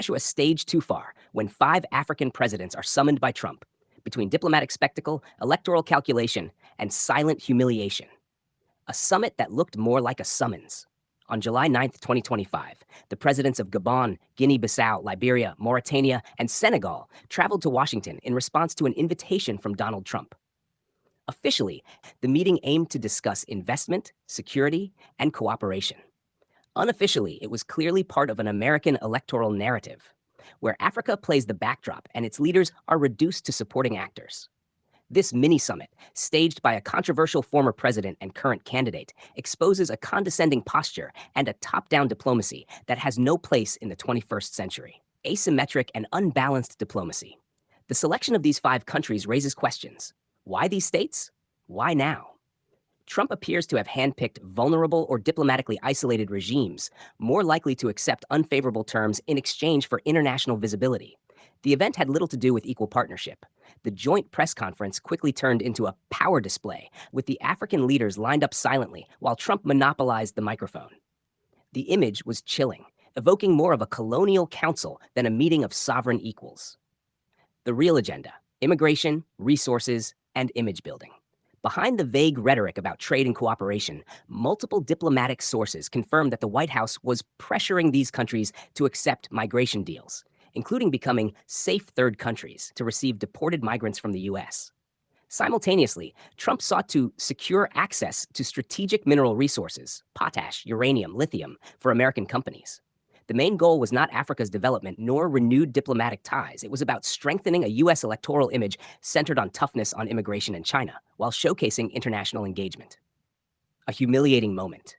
Joshua staged too far when 5 African presidents are summoned by Trump between diplomatic spectacle, electoral calculation, and silent humiliation. A summit that looked more like a summons. On July 9th, 2025, the presidents of Gabon, Guinea-Bissau, Liberia, Mauritania, and Senegal traveled to Washington in response to an invitation from Donald Trump. Officially, the meeting aimed to discuss investment, security, and cooperation. Unofficially, it was clearly part of an American electoral narrative, where Africa plays the backdrop and its leaders are reduced to supporting actors. This mini summit, staged by a controversial former president and current candidate, exposes a condescending posture and a top down diplomacy that has no place in the 21st century. Asymmetric and unbalanced diplomacy. The selection of these 5 countries raises questions. Why these states? Why now? Trump appears to have handpicked vulnerable or diplomatically isolated regimes, more likely to accept unfavorable terms in exchange for international visibility. The event had little to do with equal partnership. The joint press conference quickly turned into a power display, with the African leaders lined up silently while Trump monopolized the microphone. The image was chilling, evoking more of a colonial council than a meeting of sovereign equals. The real agenda: immigration, resources, and image building. Behind the vague rhetoric about trade and cooperation, multiple diplomatic sources confirmed that the White House was pressuring these countries to accept migration deals, including becoming safe third countries to receive deported migrants from the U.S. Simultaneously, Trump sought to secure access to strategic mineral resources, potash, uranium, lithium, for American companies. The main goal was not Africa's development nor renewed diplomatic ties. It was about strengthening a U.S. electoral image centered on toughness on immigration in China, while showcasing international engagement. A humiliating moment.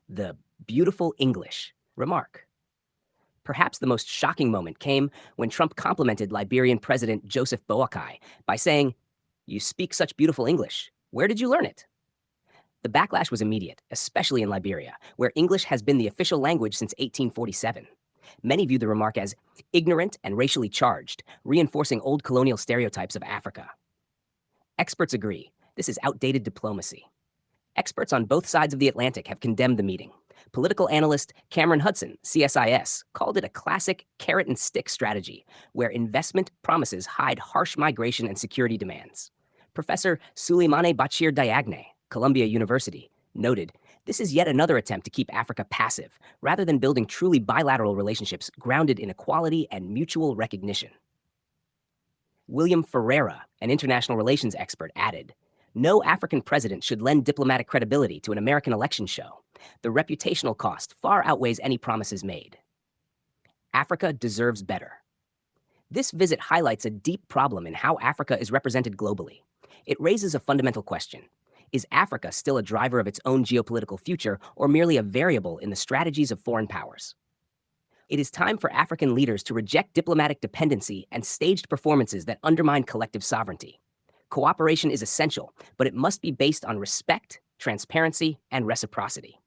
The beautiful English remark. Perhaps the most shocking moment came when Trump complimented Liberian President Joseph Boakai by saying, "You speak such beautiful English. Where did you learn it?" The backlash was immediate, especially in Liberia, where English has been the official language since 1847. Many view the remark as ignorant and racially charged, reinforcing old colonial stereotypes of Africa. Experts agree, this is outdated diplomacy. Experts on both sides of the Atlantic have condemned the meeting. Political analyst Cameron Hudson, CSIS, called it a classic carrot and stick strategy, where investment promises hide harsh migration and security demands. Professor Suleimane Bachir Diagne, Columbia University, noted, this is yet another attempt to keep Africa passive, rather than building truly bilateral relationships grounded in equality and mutual recognition. William Ferreira, an international relations expert, added, no African president should lend diplomatic credibility to an American election show. The reputational cost far outweighs any promises made. Africa deserves better. This visit highlights a deep problem in how Africa is represented globally. It raises a fundamental question. Is Africa still a driver of its own geopolitical future, or merely a variable in the strategies of foreign powers? It is time for African leaders to reject diplomatic dependency and staged performances that undermine collective sovereignty. Cooperation is essential, but it must be based on respect, transparency, and reciprocity.